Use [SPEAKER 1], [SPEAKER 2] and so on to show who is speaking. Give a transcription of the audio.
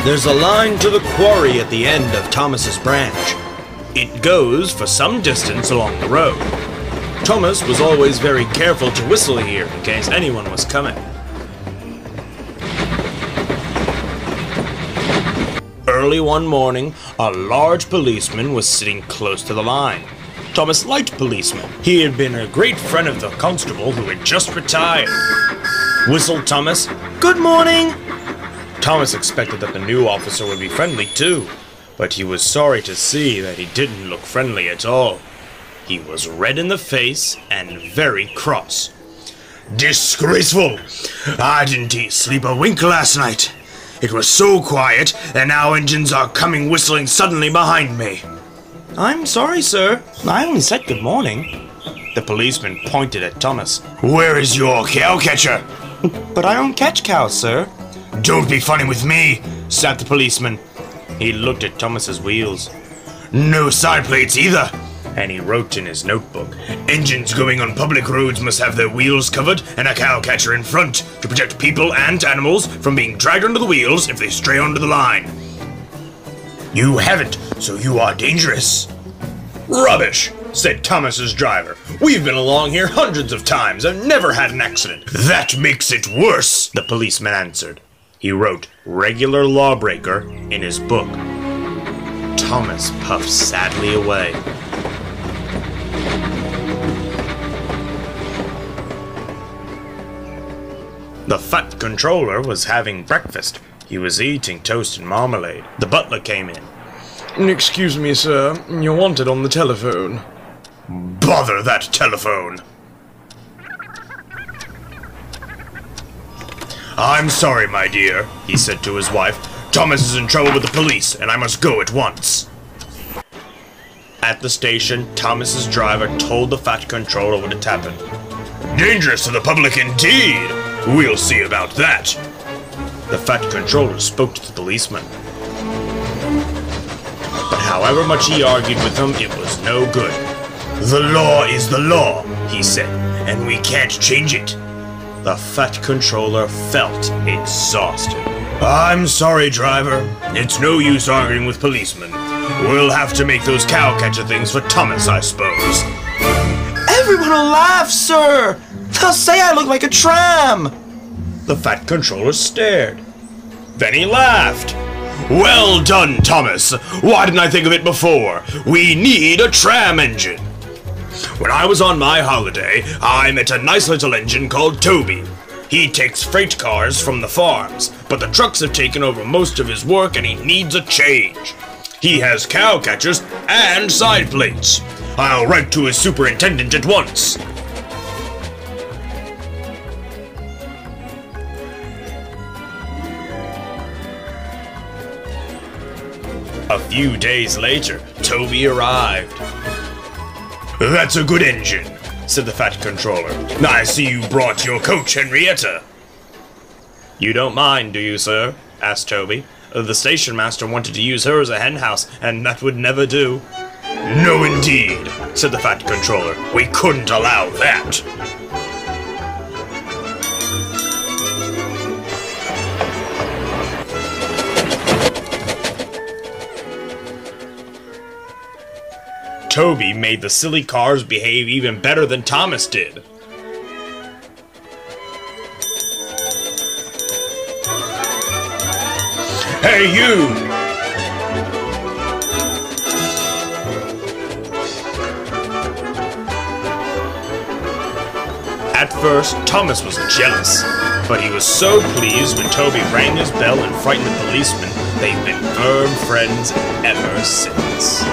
[SPEAKER 1] There's a line to the quarry at the end of Thomas's branch. It goes for some distance along the road. Thomas was always very careful to whistle here in case anyone was coming. Early one morning, a large policeman was sitting close to the line. Thomas liked policemen. He had been a great friend of the constable who had just retired. Whistled Thomas, "Good morning!" Thomas expected that the new officer would be friendly too, but he was sorry to see that he didn't look friendly at all. He was red in the face and very cross. "Disgraceful! I didn't sleep a wink last night. It was so quiet, and now engines are coming whistling suddenly behind me." "I'm sorry, sir. I only said good morning." The policeman pointed at Thomas. "Where is your cow catcher?" "But I don't catch cows, sir." "Don't be funny with me," snapped the policeman. He looked at Thomas's wheels. "No side plates either." And he wrote in his notebook, "Engines going on public roads must have their wheels covered and a cow catcher in front to protect people and animals from being dragged under the wheels if they stray onto the line." "You haven't, so you are dangerous." "Rubbish," said Thomas's driver. "We've been along here hundreds of times and never had an accident." "That makes it worse," the policeman answered. He wrote "regular lawbreaker" in his book. Thomas puffed sadly away. The fat controller was having breakfast. He was eating toast and marmalade. The butler came in. "Excuse me, sir. You're wanted on the telephone." "Bother that telephone." "I'm sorry, my dear," he said to his wife. "Thomas is in trouble with the police, and I must go at once." At the station, Thomas's driver told the fat controller what had happened. "Dangerous to the public indeed. We'll see about that." The fat controller spoke to the policeman. But however much he argued with him, it was no good. "The law is the law," he said, "and we can't change it." The fat controller felt exhausted. "I'm sorry, driver. It's no use arguing with policemen. We'll have to make those cow catcher things for Thomas, I suppose." "Everyone will laugh, sir. They'll say I look like a tram." The fat controller stared. Then he laughed. "Well done, Thomas. Why didn't I think of it before? We need a tram engine. When I was on my holiday, I met a nice little engine called Toby. He takes freight cars from the farms, but the trucks have taken over most of his work and he needs a change. He has cow catchers and side plates. I'll write to his superintendent at once." A few days later, Toby arrived. "That's a good engine," said the fat controller. "I see you brought your coach, Henrietta." "You don't mind, do you, sir?" asked Toby. "The station master wanted to use her as a hen house, and that would never do." "No, indeed," said the fat controller. "We couldn't allow that." Toby made the silly cars behave even better than Thomas did. "Hey, you!" At first, Thomas was jealous, but he was so pleased when Toby rang his bell and frightened the policeman. They've been firm friends ever since.